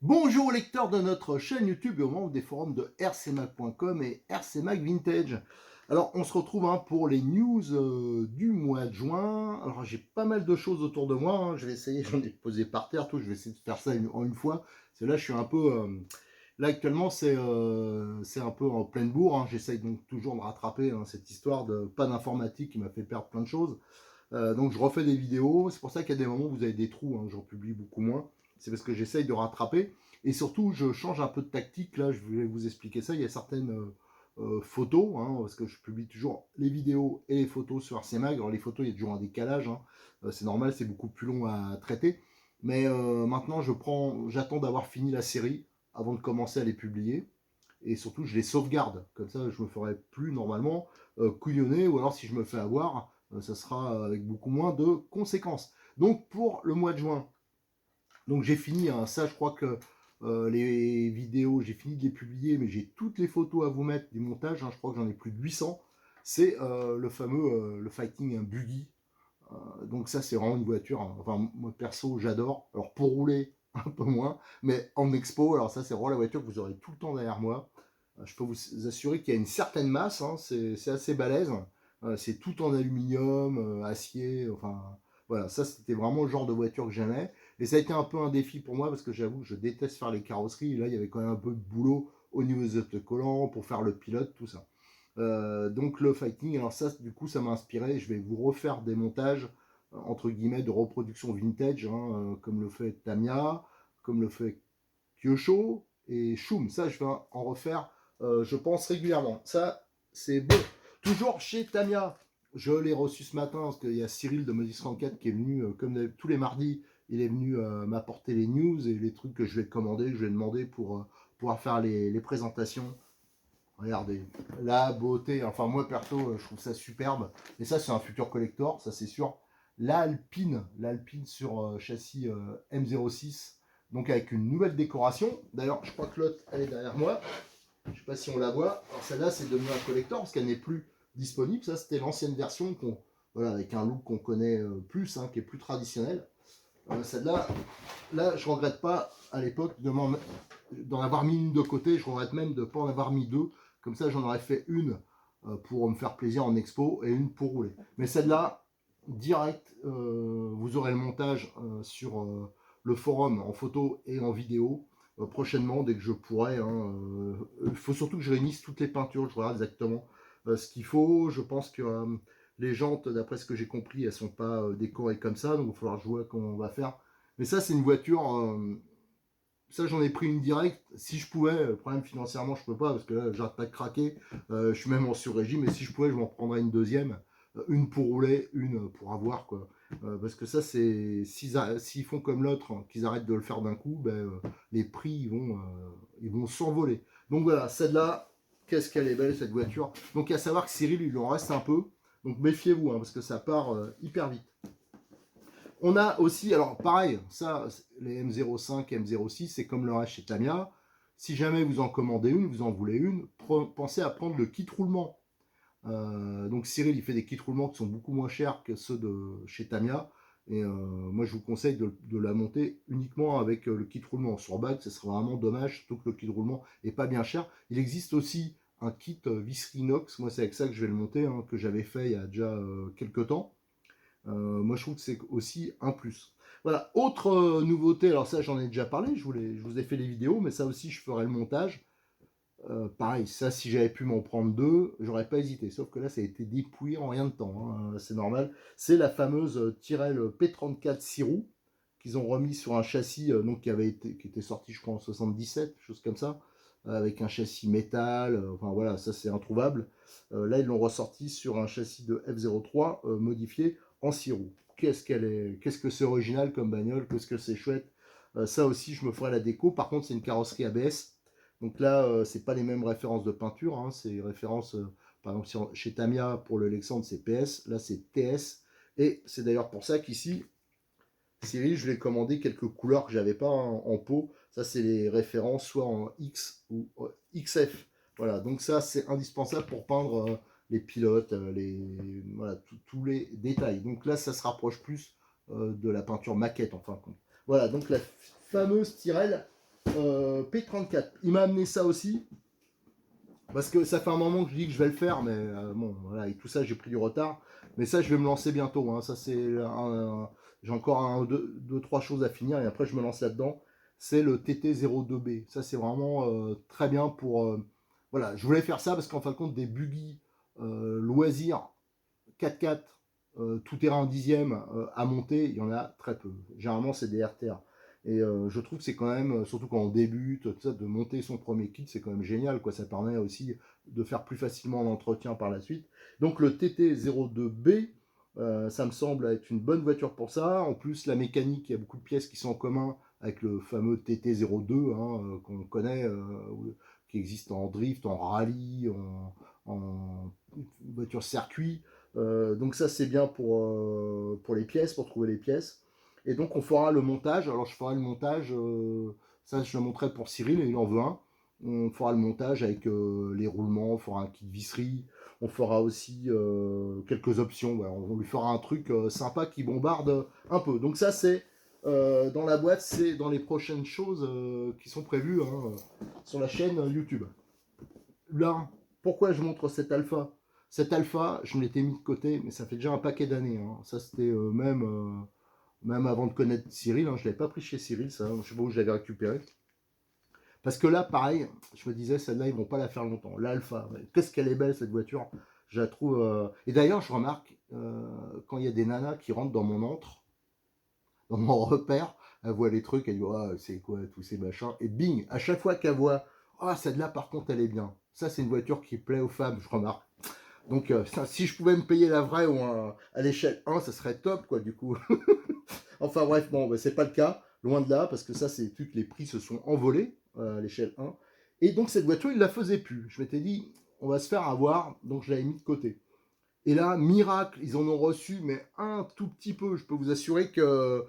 Bonjour lecteurs de notre chaîne YouTube et aux membres des forums de rcmac.com et rcmac Vintage. Alors on se retrouve pour les news du mois de juin. Alors j'ai pas mal de choses autour de moi, je vais essayer, j'en ai posé par terre, tout, je vais essayer de faire ça en une fois. Parce que là je suis un peu... là actuellement c'est un peu en pleine bourre, j'essaye donc toujours de rattraper cette histoire de pas d'informatique qui m'a fait perdre plein de choses. Donc je refais des vidéos, c'est pour ça qu'il y a des moments où vous avez des trous, j'en publie beaucoup moins. C'est parce que j'essaye de rattraper. Et surtout, je change un peu de tactique. Là, je voulais vous expliquer ça. Il y a certaines photos, parce que je publie toujours les vidéos et les photos sur RCMag. Alors les photos, il y a toujours un décalage. C'est normal, c'est beaucoup plus long à traiter. Mais maintenant, j'attends d'avoir fini la série avant de commencer à les publier. Et surtout, je les sauvegarde. Comme ça, je me ferai plus normalement couillonner. Ou alors, si je me fais avoir, ça sera avec beaucoup moins de conséquences. Donc, pour le mois de juin, donc j'ai fini, ça je crois que les vidéos, j'ai fini de les publier, mais j'ai toutes les photos à vous mettre, des montages, je crois que j'en ai plus de 800. C'est le fameux, le Fighting Buggy. Donc ça c'est vraiment une voiture, enfin moi perso j'adore. Alors pour rouler, un peu moins, mais en expo, alors ça c'est vraiment la voiture que vous aurez tout le temps derrière moi. Je peux vous assurer qu'il y a une certaine masse, c'est assez balèze. C'est tout en aluminium, acier, enfin voilà, ça c'était vraiment le genre de voiture que j'aimais. Et ça a été un peu un défi pour moi parce que j'avoue que je déteste faire les carrosseries. Et là, il y avait quand même un peu de boulot au niveau des autocollants pour faire le pilote, tout ça. Donc le fighting, alors ça, du coup, ça m'a inspiré. Je vais vous refaire des montages entre guillemets de reproduction vintage, comme le fait Tamiya, comme le fait Kyosho et Shum. Ça, je vais en refaire, je pense, régulièrement. Ça, c'est bon. Toujours chez Tamiya. Je l'ai reçu ce matin parce qu'il y a Cyril de Modis 34 qui est venu, comme tous les mardis, il est venu m'apporter les news et les trucs que je vais commander, que je vais demander pour pouvoir faire les présentations. Regardez, la beauté. Enfin, moi, perso, je trouve ça superbe. Et ça, c'est un futur collector, ça, c'est sûr. L'Alpine sur châssis M06, donc avec une nouvelle décoration. D'ailleurs, je crois que l'autre, elle est derrière moi. Je ne sais pas si on la voit. Alors, celle-là, c'est devenu un collector parce qu'elle n'est plus disponible. Ça, c'était l'ancienne version voilà, avec un look qu'on connaît plus, qui est plus traditionnel. Celle-là, là, je regrette pas à l'époque d'en avoir mis une de côté. Je regrette même de ne pas en avoir mis deux. Comme ça, j'en aurais fait une pour me faire plaisir en expo et une pour rouler. Mais celle-là, direct, vous aurez le montage sur le forum en photo et en vidéo prochainement dès que je pourrai. Il faut surtout que je réunisse toutes les peintures. Je regarde exactement ce qu'il faut. Je pense que les jantes, d'après ce que j'ai compris, elles sont pas décorées comme ça. Donc il va falloir que je vois comment on va faire. Mais ça, c'est une voiture. Ça, j'en ai pris une directe. Si je pouvais, le problème financièrement, je peux pas parce que là, j'arrête pas de craquer. Je suis même en sur-régime. Mais si je pouvais, je m'en prendrais une deuxième. Une pour rouler, une pour avoir, quoi. Parce que ça, c'est. S'ils font comme l'autre, qu'ils arrêtent de le faire d'un coup, les prix, ils vont s'envoler. Donc voilà, celle-là, qu'est-ce qu'elle est belle, cette voiture. Donc à savoir que Cyril, il en reste un peu. Donc méfiez-vous, parce que ça part hyper vite. On a aussi, alors pareil, ça, les M05, M06, c'est comme le reste chez Tamiya. Si jamais vous en commandez une, vous en voulez une, pensez à prendre le kit roulement. Donc Cyril, il fait des kits roulements qui sont beaucoup moins chers que ceux de chez Tamiya. Et moi, je vous conseille de la monter uniquement avec le kit roulement. Sur bague, ce serait vraiment dommage, surtout que le kit roulement est pas bien cher. Il existe aussi un kit visserie inox. Moi, c'est avec ça que je vais le monter, que j'avais fait il y a déjà quelques temps. Moi, je trouve que c'est aussi un plus. Voilà, autre nouveauté, alors ça, j'en ai déjà parlé, je vous ai fait les vidéos, mais ça aussi, je ferai le montage. Pareil, ça, si j'avais pu m'en prendre deux, j'aurais pas hésité. Sauf que là, ça a été dépouillé en rien de temps, c'est normal. C'est la fameuse Tyrrell P34 6 roues qu'ils ont remis sur un châssis donc qui était sorti, je crois, en 77, chose comme ça, avec un châssis métal. Enfin voilà, ça c'est introuvable. Là, ils l'ont ressorti sur un châssis de F03 modifié en 6 roues. Qu'est-ce que c'est original comme bagnole, qu'est-ce que c'est chouette. Ça aussi, je me ferai la déco. Par contre, c'est une carrosserie ABS. Donc là, c'est pas les mêmes références de peinture. C'est références, par exemple, chez Tamiya pour le Lexandre, c'est PS. Là, c'est TS. Et c'est d'ailleurs pour ça qu'ici, Cyril, je lui ai commandé quelques couleurs que j'avais pas en pot. Ça, c'est les références soit en X ou XF. Voilà, donc ça, c'est indispensable pour peindre les pilotes, voilà, tous les détails. Donc là, ça se rapproche plus de la peinture maquette, en fin de compte. Voilà, donc la fameuse Tyrrell P34. Il m'a amené ça aussi. Parce que ça fait un moment que je dis que je vais le faire, mais bon, voilà, avec tout ça, j'ai pris du retard. Mais ça, je vais me lancer bientôt. Hein. Ça, c'est j'ai encore deux, trois choses à finir et après, je me lance là-dedans. C'est le TT02B. Ça, c'est vraiment très bien pour. Voilà, je voulais faire ça parce qu'en fin de compte, des buggy loisirs 4x4 tout terrain dixième à monter, il y en a très peu. Généralement, c'est des RTR. Et je trouve que c'est quand même, surtout quand on débute, tout ça, de monter son premier kit, c'est quand même génial, quoi. Ça permet aussi de faire plus facilement l'entretien par la suite. Donc le TT02B, ça me semble être une bonne voiture pour ça. En plus, la mécanique, il y a beaucoup de pièces qui sont en commun avec le fameux TT02 hein, qu'on connaît, qui existe en drift, en rallye, en voiture circuit. Donc ça, c'est bien pour les pièces, pour trouver les pièces. Et donc on fera le montage. Alors je ferai le montage, ça je le montrerai pour Cyril, il en veut un. On fera le montage avec les roulements, on fera un kit visserie, on fera aussi quelques options. Voilà, on lui fera un truc sympa qui bombarde un peu. Donc ça c'est dans la boîte, c'est dans les prochaines choses qui sont prévues hein, sur la chaîne YouTube. Là, pourquoi je montre cette alpha? Cette alpha, je me l'étais mis de côté, mais ça fait déjà un paquet d'années. Hein. Ça c'était même avant de connaître Cyril, hein, je ne l'avais pas pris chez Cyril, ça, je ne sais pas où je l'avais récupéré. Parce que là, pareil, je me disais, celle-là, ils vont pas la faire longtemps. L'Alpha, qu'est-ce qu'elle est belle cette voiture. Je la trouve. Et d'ailleurs, je remarque, quand il y a des nanas qui rentrent dans mon antre, dans mon repère, elle voit les trucs, elle dit, oh, c'est quoi tous ces machins. Et bing, à chaque fois qu'elle voit, ah, oh, celle-là, par contre, elle est bien. Ça, c'est une voiture qui plaît aux femmes, je remarque. Donc, si je pouvais me payer la vraie ou à l'échelle 1, ça serait top, quoi, du coup. Enfin bref, bon, bah, c'est pas le cas, loin de là, parce que ça, c'est tout que les prix se sont envolés à l'échelle 1. Et donc cette voiture, il la faisait plus. Je m'étais dit, on va se faire avoir, donc je l'avais mis de côté. Et là, miracle, ils en ont reçu, mais un tout petit peu. Je peux vous assurer que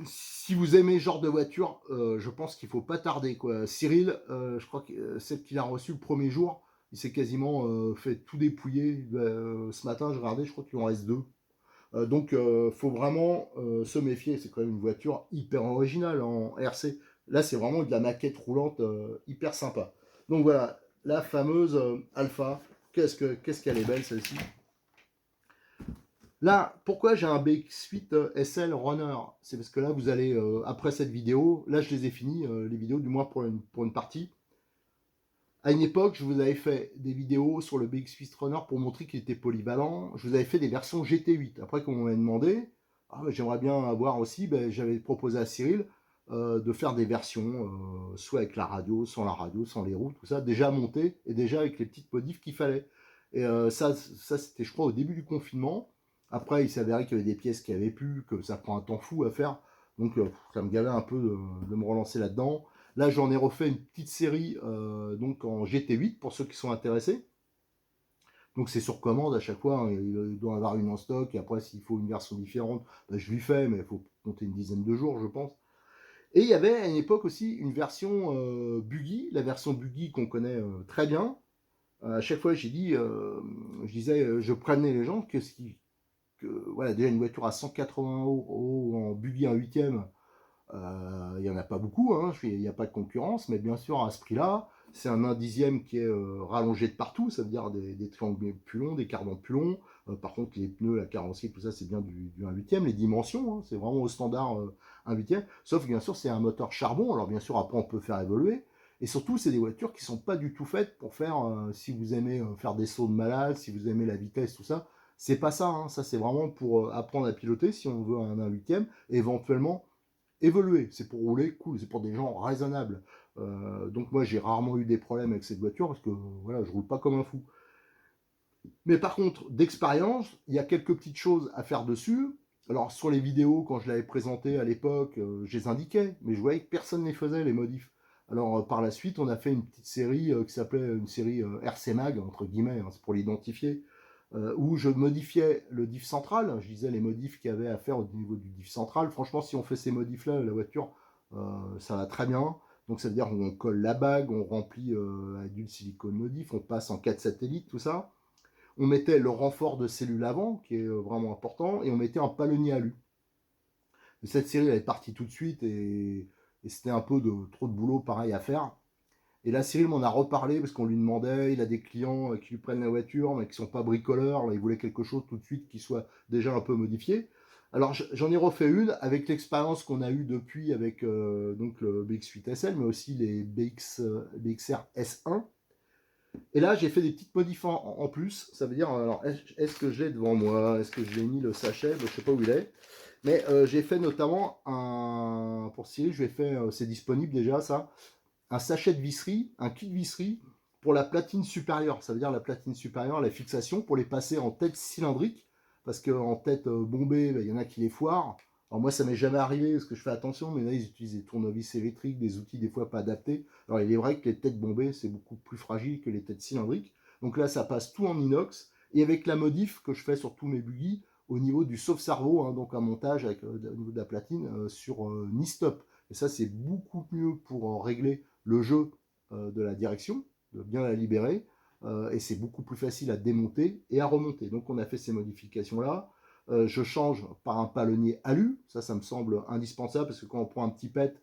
si vous aimez ce genre de voiture, je pense qu'il faut pas tarder, quoi. Cyril, je crois que celle qu'il a reçue le premier jour, il s'est quasiment fait tout dépouiller. Ce matin, je regardais, je crois qu'il en reste deux. Donc, faut vraiment se méfier. C'est quand même une voiture hyper originale en RC. Là, c'est vraiment de la maquette roulante hyper sympa. Donc voilà, la fameuse Alpha. Qu'est-ce qu'elle est belle celle-ci. Là, pourquoi j'ai un BX8 SL Runner? C'est parce que là, vous allez, après cette vidéo, là, je les ai finis, les vidéos, du moins pour une partie. À une époque, je vous avais fait des vidéos sur le BX8 Runner pour montrer qu'il était polyvalent. Je vous avais fait des versions GT8. Après, comme on m'a demandé, ah, j'aimerais bien avoir aussi, j'avais proposé à Cyril de faire des versions, soit avec la radio, sans les roues, tout ça, déjà montées et déjà avec les petites modifs qu'il fallait. Et ça c'était, je crois, au début du confinement. Après, il s'avérait qu'il y avait des pièces qui avaient pu, que ça prend un temps fou à faire. Donc, ça me gavait un peu de me relancer là-dedans. Là, j'en ai refait une petite série donc en GT8 pour ceux qui sont intéressés. Donc c'est sur commande à chaque fois, hein, il doit y avoir une en stock, et après s'il faut une version différente, je lui fais, mais il faut compter une dizaine de jours, je pense. Et il y avait à une époque aussi une version buggy, la version buggy qu'on connaît très bien. À chaque fois, j'ai dit, je disais, je prévenais les gens que voilà, déjà une voiture à 180 euros en buggy en huitième, il n'y en a pas beaucoup, hein, il n'y a pas de concurrence, mais bien sûr, à ce prix-là, c'est un 1 dixième qui est rallongé de partout, ça veut dire des triangles plus longs, des cardans plus longs. Par contre, les pneus, la carrosserie, tout ça, c'est bien du 1 huitième. Les dimensions, hein, c'est vraiment au standard 1 huitième. Sauf que bien sûr, c'est un moteur charbon. Alors bien sûr, après, on peut faire évoluer. Et surtout, c'est des voitures qui ne sont pas du tout faites pour faire, si vous aimez faire des sauts de malade, si vous aimez la vitesse, tout ça. C'est pas ça, hein. Ça c'est vraiment pour apprendre à piloter si on veut un 1 huitième, et éventuellement évoluer, c'est pour rouler cool, c'est pour des gens raisonnables. Donc moi j'ai rarement eu des problèmes avec cette voiture parce que voilà, je roule pas comme un fou. Mais par contre, d'expérience, il y a quelques petites choses à faire dessus. Alors sur les vidéos, quand je l'avais présenté à l'époque, je les indiquais, mais je voyais que personne ne les faisait, les modifs. Alors par la suite, on a fait une petite série qui s'appelait une série RC Mag, entre guillemets, hein, c'est pour l'identifier, où je modifiais le diff central, je disais les modifs qu'il y avait à faire au niveau du diff central. Franchement, si on fait ces modifs-là, la voiture, ça va très bien. Donc ça veut dire qu'on colle la bague, on remplit avec du silicone modif, on passe en 4 satellites, tout ça. On mettait le renfort de cellule avant, qui est vraiment important, et on mettait un palonnier alu. Cette série, elle est partie tout de suite, et et c'était un peu trop de boulot pareil à faire. Et là, Cyril m'en a reparlé parce qu'on lui demandait, il a des clients qui lui prennent la voiture, mais qui ne sont pas bricoleurs. Là, il voulait quelque chose tout de suite qui soit déjà un peu modifié. Alors, j'en ai refait une avec l'expérience qu'on a eue depuis avec donc le BX8 SL, mais aussi les BXR S1. Et là, j'ai fait des petites modifs en plus. Ça veut dire, alors, est-ce que je l'ai devant moi? Est-ce que je l'ai mis le sachet? Je ne sais pas où il est. Mais j'ai fait notamment un. Pour Cyril, je vais faire. C'est disponible déjà, ça, un sachet de visserie, un kit de visserie pour la platine supérieure. Ça veut dire la platine supérieure, la fixation, pour les passer en tête cylindrique. Parce qu'en tête bombée, il y en a qui les foirent. Alors moi, ça m'est jamais arrivé parce que je fais attention, mais là, ils utilisent des tournevis électriques, des outils des fois pas adaptés. Alors il est vrai que les têtes bombées, c'est beaucoup plus fragile que les têtes cylindriques. Donc là, ça passe tout en inox. Et avec la modif que je fais sur tous mes buggy, au niveau du sauve-cerveau, hein, donc un montage avec, au niveau de la platine sur Nistop. Et ça, c'est beaucoup mieux pour régler le jeu de la direction, de bien la libérer, et c'est beaucoup plus facile à démonter et à remonter. Donc on a fait ces modifications-là. Je change par un palonnier alu, ça me semble indispensable, parce que quand on prend un petit pet,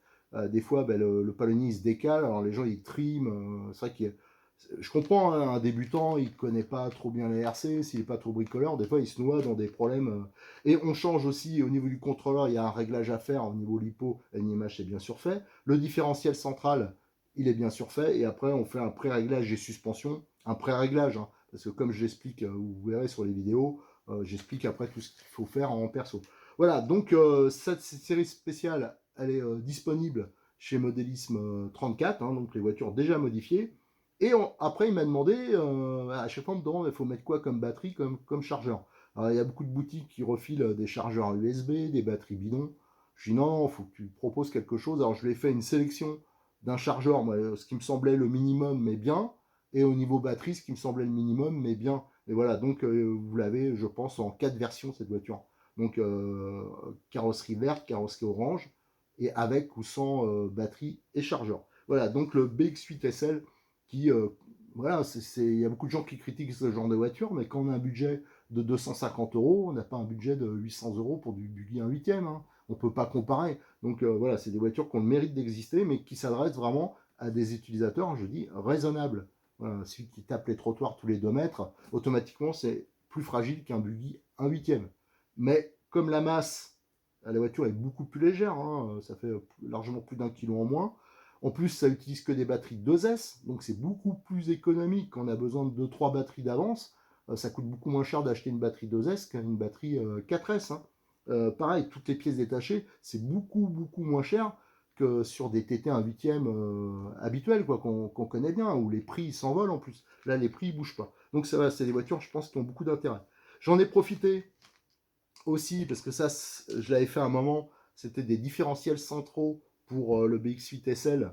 des fois le palonnier il se décale, alors les gens ils triment, c'est vrai qu'il je comprends, hein, un débutant, il ne connaît pas trop bien les RC, s'il n'est pas trop bricoleur, des fois il se noie dans des problèmes. Et on change aussi au niveau du contrôleur, il y a un réglage à faire au niveau LiPo, NIMH c'est bien sûr fait. Le différentiel central, il est bien sûr fait. Et après, on fait un pré-réglage des suspensions, un pré-réglage, hein, parce que comme je l'explique, vous verrez sur les vidéos, j'explique après tout ce qu'il faut faire en perso. Voilà, donc cette série spéciale, elle est disponible chez Modélisme 34, hein, donc les voitures déjà modifiées. Et après, il m'a demandé, à chaque fois, on me demande, il faut mettre quoi comme batterie, comme chargeur. Alors, il y a beaucoup de boutiques qui refilent des chargeurs USB, des batteries bidons. Je dis non, il faut que tu proposes quelque chose. Alors, je lui ai fait une sélection d'un chargeur, moi, ce qui me semblait le minimum, mais bien. Et au niveau batterie, ce qui me semblait le minimum, mais bien. Et voilà, donc vous l'avez, je pense, en 4 versions, cette voiture. Donc, carrosserie verte, carrosserie orange, et avec ou sans batterie et chargeur. Voilà, donc le BX8 SL qui, voilà, il y a beaucoup de gens qui critiquent ce genre de voiture, mais quand on a un budget de 250 euros, on n'a pas un budget de 800 euros pour du buggy 1/8. Hein. On ne peut pas comparer. Donc voilà, c'est des voitures qui ont le mérite d'exister, mais qui s'adressent vraiment à des utilisateurs, je dis, raisonnables. Voilà, celui qui tape les trottoirs tous les 2 mètres, automatiquement, c'est plus fragile qu'un buggy 1/8. Mais comme la masse, la voiture est beaucoup plus légère, hein, ça fait largement plus d'1 kilo en moins. En plus, ça utilise que des batteries 2S, donc c'est beaucoup plus économique quand on a besoin de 2-3 batteries d'avance. Ça coûte beaucoup moins cher d'acheter une batterie 2S qu'une batterie 4S. Hein. Pareil, toutes les pièces détachées, c'est beaucoup moins cher que sur des TT 1/8 habituels, quoi, qu'on connaît bien, où les prix s'envolent en plus. Là, les prix ne bougent pas. Donc ça va, c'est des voitures, je pense, qui ont beaucoup d'intérêt. J'en ai profité aussi, parce que ça, je l'avais fait à un moment, c'était des différentiels centraux pour le BX8 SL.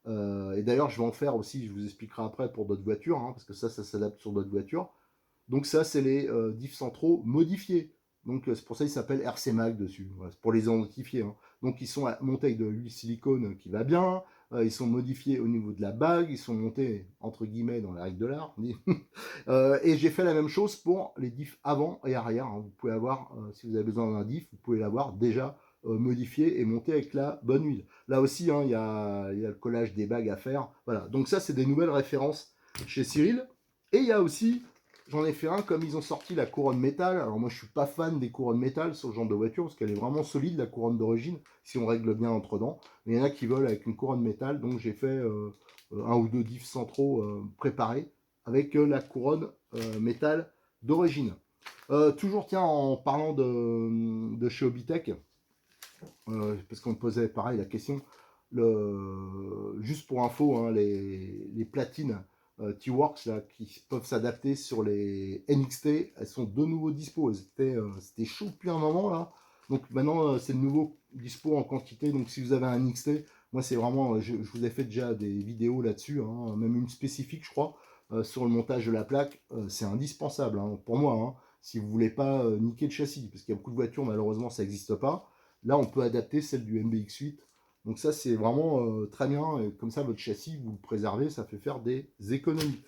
Et d'ailleurs, je vais en faire aussi, je vous expliquerai après pour d'autres voitures, hein, parce que ça s'adapte sur d'autres voitures. Donc ça, c'est les diffs centraux modifiés. Donc c'est pour ça qu'ils s'appellent RC Mag dessus, voilà, pour les identifier. Hein. Donc ils sont montés avec de l'huile silicone qui va bien, ils sont modifiés au niveau de la bague, ils sont montés entre guillemets dans la règle de l'art. Et j'ai fait la même chose pour les diffs avant et arrière. Hein. Vous pouvez avoir, si vous avez besoin d'un diff, vous pouvez l'avoir déjà modifié et monté avec la bonne huile. Là aussi, hein, il y a le collage des bagues à faire. Voilà, donc ça, c'est des nouvelles références chez Cyril. Et il y a aussi, j'en ai fait un, comme ils ont sorti la couronne métal. Alors moi, je suis pas fan des couronnes métal sur ce genre de voiture, parce qu'elle est vraiment solide, la couronne d'origine, si on règle bien entre dents. Mais il y en a qui veulent avec une couronne métal, donc j'ai fait un ou deux diffs centraux préparés avec la couronne métal d'origine. Toujours, tiens, en parlant de chez Obitech, parce qu'on me posait pareil la question, juste pour info, hein, les platines T-Works là, qui peuvent s'adapter sur les NXT, elles sont de nouveau dispo. C'était chaud depuis un moment là. Donc maintenant, c'est de nouveau dispo en quantité. Donc si vous avez un NXT, moi c'est vraiment, je vous ai fait déjà des vidéos là-dessus, hein, même une spécifique, je crois, sur le montage de la plaque. C'est indispensable hein, pour moi, hein, si vous voulez pas niquer le châssis, parce qu'il y a beaucoup de voitures, malheureusement, ça n'existe pas. Là, on peut adapter celle du MBX8. Donc ça, c'est vraiment très bien. Et comme ça, votre châssis, vous le préservez, ça fait faire des économies.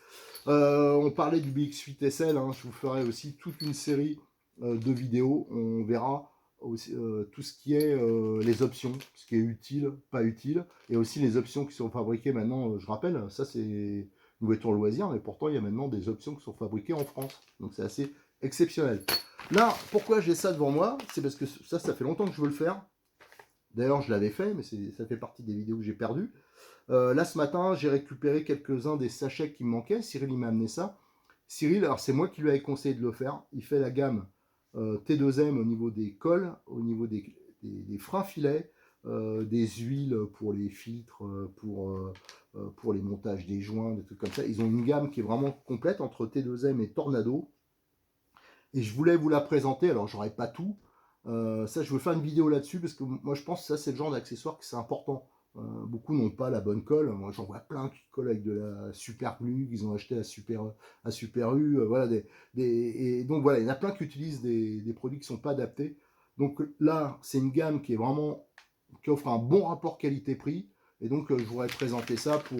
On parlait du BX8 SL. Hein, je vous ferai aussi toute une série de vidéos. On verra aussi, tout ce qui est les options, ce qui est utile, pas utile, et aussi les options qui sont fabriquées maintenant, je rappelle, ça c'est une voiture loisir, mais pourtant il y a maintenant des options qui sont fabriquées en France, donc c'est assez exceptionnel. Là, pourquoi j'ai ça devant moi? C'est parce que ça fait longtemps que je veux le faire. D'ailleurs, je l'avais fait, mais ça fait partie des vidéos que j'ai perdues. Là, ce matin, j'ai récupéré quelques-uns des sachets qui me manquaient. Cyril, il m'a amené ça. Cyril, alors c'est moi qui lui avais conseillé de le faire. Il fait la gamme T2M au niveau des cols, au niveau des freins filets, des huiles pour les filtres, pour les montages des joints, des trucs comme ça. Ils ont une gamme qui est vraiment complète entre T2M et Tornado. Et je voulais vous la présenter. Alors, j'aurais pas tout. Ça, je veux faire une vidéo là-dessus parce que moi, je pense que ça, c'est le genre d'accessoire que c'est important. Beaucoup n'ont pas la bonne colle. Moi, j'en vois plein qui collent avec de la super glue qu'ils ont acheté à Super U. Voilà, et donc, voilà, il y en a plein qui utilisent des produits qui ne sont pas adaptés. Donc là, c'est une gamme qui est vraiment qui offre un bon rapport qualité-prix. Et donc, je voudrais présenter ça pour.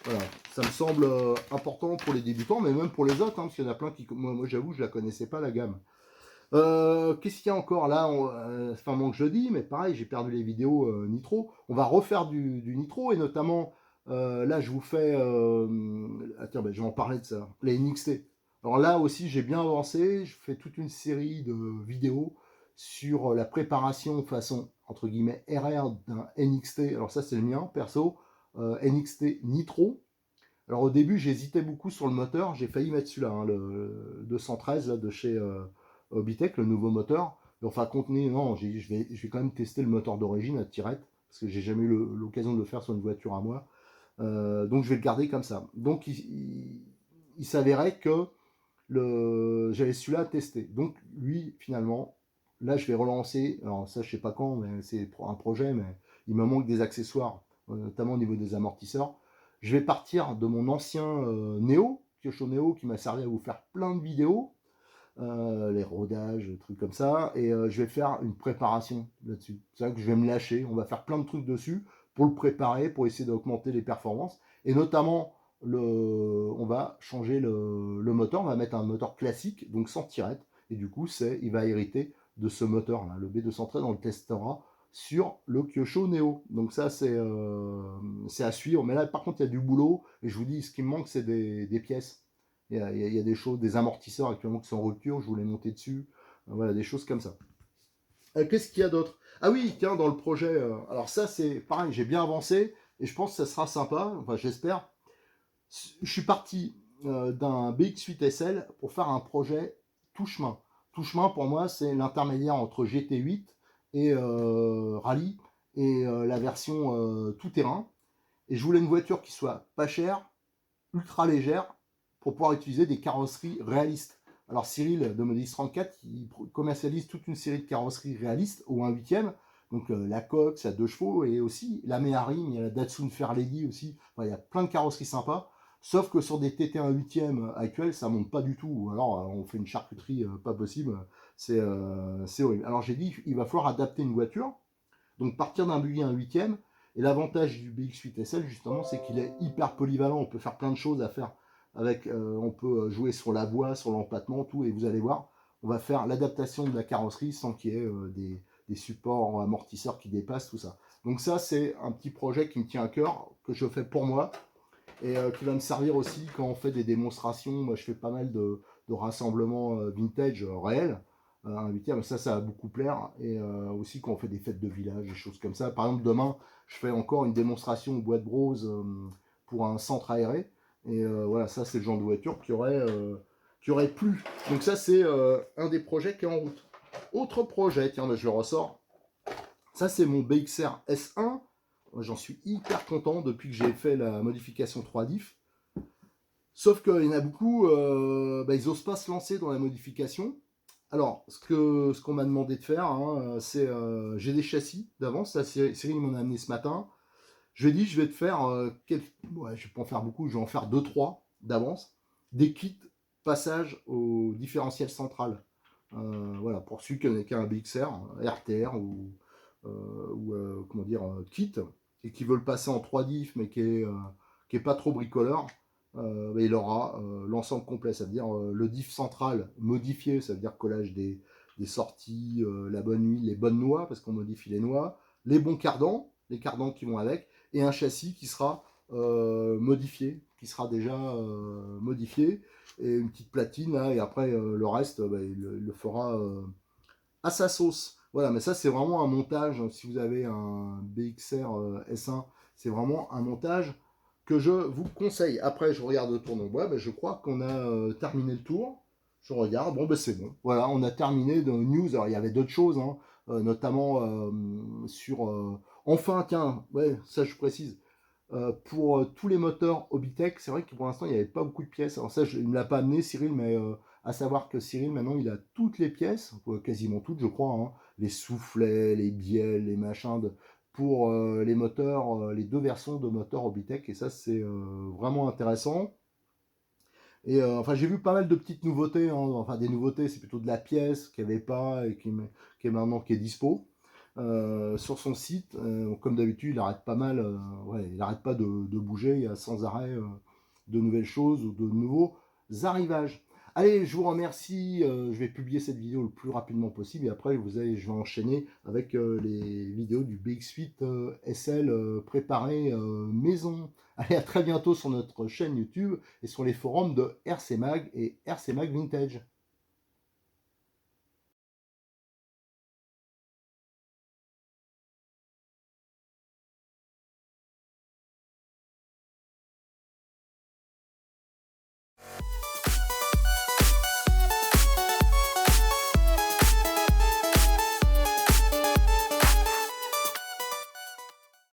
Voilà, ça me semble important pour les débutants, mais même pour les autres, hein, parce qu'il y en a plein qui. Moi j'avoue, je ne la connaissais pas, la gamme. Qu'est-ce qu'il y a encore là? C'est un manque jeudi, mais pareil, j'ai perdu les vidéos Nitro. On va refaire du Nitro, et notamment, là, je vous fais. Tiens, ben, je vais en parler de ça. Les NXT. Alors là aussi, j'ai bien avancé. Je fais toute une série de vidéos sur la préparation façon, entre guillemets, RR d'un NXT. Alors ça, c'est le mien, perso. NXT Nitro. Alors au début, j'hésitais beaucoup sur le moteur. J'ai failli mettre celui-là, hein, le 213 là, de chez Obitech, le nouveau moteur. Mais enfin, contenu, non, j'ai dit, je vais quand même tester le moteur d'origine à tirette, parce que j'ai jamais eu l'occasion de le faire sur une voiture à moi. Donc je vais le garder comme ça. Donc il s'avérait que j'avais celui-là à tester. Donc lui, finalement, là je vais relancer. Alors ça, je sais pas quand, mais c'est un projet, mais il me manque des accessoires, notamment au niveau des amortisseurs. Je vais partir de mon ancien Neo, Kyosho Neo, qui m'a servi à vous faire plein de vidéos, les rodages, des trucs comme ça, et je vais faire une préparation là-dessus. C'est vrai que je vais me lâcher, on va faire plein de trucs dessus pour le préparer, pour essayer d'augmenter les performances, et notamment, on va changer le moteur, on va mettre un moteur classique, donc sans tirette, et du coup, il va hériter de ce moteur-là, le B213, on le testera sur le Kyosho Neo. Donc ça, c'est à suivre. Mais là, par contre, il y a du boulot. Et je vous dis, ce qui me manque, c'est des pièces. Il y a des choses, des amortisseurs actuellement qui sont en rupture. Je voulais monter dessus. Voilà, des choses comme ça. Qu'est-ce qu'il y a d'autre? Ah oui, tiens, dans le projet. Alors ça, c'est pareil, j'ai bien avancé. Et je pense que ça sera sympa. Enfin, j'espère. Je suis parti d'un BX8 SL pour faire un projet tout chemin. Tout chemin, pour moi, c'est l'intermédiaire entre GT8 et Rallye et la version tout terrain. Et je voulais une voiture qui soit pas chère, ultra légère, pour pouvoir utiliser des carrosseries réalistes. Alors Cyril de Modis 34, il commercialise toute une série de carrosseries réalistes au 1/8. Donc la Cox à 2 chevaux, et aussi la Méharim, il y a la Datsun Fairlady aussi. Enfin, il y a plein de carrosseries sympas. Sauf que sur des TT 1/8 actuels, ça monte pas du tout. Alors on fait une charcuterie pas possible. C'est horrible. Alors j'ai dit, il va falloir adapter une voiture. Donc partir d'un buggy 1/8. Et l'avantage du BX8 SL, justement, c'est qu'il est hyper polyvalent. On peut faire plein de choses à faire avec. On peut jouer sur la voie, sur l'empattement, tout. Et vous allez voir, on va faire l'adaptation de la carrosserie sans qu'il y ait des supports amortisseurs qui dépassent, tout ça. Donc ça, c'est un petit projet qui me tient à cœur, que je fais pour moi, et qui va me servir aussi quand on fait des démonstrations. Moi, je fais pas mal de rassemblements vintage réels. Un 8e, ça va beaucoup plaire. Et aussi quand on fait des fêtes de village, des choses comme ça. Par exemple, demain, je fais encore une démonstration au Bois de Brose pour un centre aéré. Et voilà, ça, c'est le genre de voiture qui aurait plu. Donc ça, c'est un des projets qui est en route. Autre projet, tiens, je le ressors. Ça, c'est mon BXR S1. J'en suis hyper content depuis que j'ai fait la modification 3 diff. Sauf qu'il y en a beaucoup, ils n'osent pas se lancer dans la modification. Alors, ce qu'on m'a demandé de faire, hein, c'est j'ai des châssis d'avance. Cyril m'en a amené ce matin. Je lui ai dit, je vais te faire, ouais, je vais pas en faire beaucoup, je vais en faire 2-3 d'avance. Des kits passage au différentiel central. Voilà, pour celui qui a un BXR, RTR comment dire, kit, et qui veut le passer en 3 diff, mais qui est pas trop bricoleur, il aura l'ensemble complet, ça veut dire le diff central modifié, ça veut dire collage des sorties, la bonne huile, les bonnes noix, parce qu'on modifie les noix, les bons cardans, les cardans qui vont avec, et un châssis qui sera modifié, qui sera déjà modifié, et une petite platine, là, et après le reste, bah, il le fera à sa sauce. Voilà, mais ça c'est vraiment un montage, si vous avez un BXR S1, c'est vraiment un montage que je vous conseille. Après, je regarde autour de moi, ben, je crois qu'on a terminé le tour. Je regarde, bon ben c'est bon. Voilà, on a terminé dans les news. Alors il y avait d'autres choses, hein, notamment sur... enfin, tiens, ouais, ça je précise. Pour tous les moteurs Hobbytech, c'est vrai que pour l'instant, il n'y avait pas beaucoup de pièces. Alors ça, il ne me l'a pas amené, Cyril, mais à savoir que Cyril, maintenant, il a toutes les pièces, quasiment toutes, je crois, hein, les soufflets, les bielles, les machins, pour les moteurs, les deux versions de moteurs Hobbytech, et ça, c'est vraiment intéressant. Et enfin, j'ai vu pas mal de petites nouveautés, hein, enfin des nouveautés, c'est plutôt de la pièce qu'il n'y avait pas et qui est maintenant qui est dispo sur son site. Comme d'habitude, il arrête pas mal, ouais, il arrête pas de bouger, il y a sans arrêt de nouvelles choses ou de nouveaux arrivages. Allez, je vous remercie. Je vais publier cette vidéo le plus rapidement possible et après je vais enchaîner avec les vidéos du BX8 SL préparé maison. Allez, à très bientôt sur notre chaîne YouTube et sur les forums de RC Mag et RC Mag Vintage.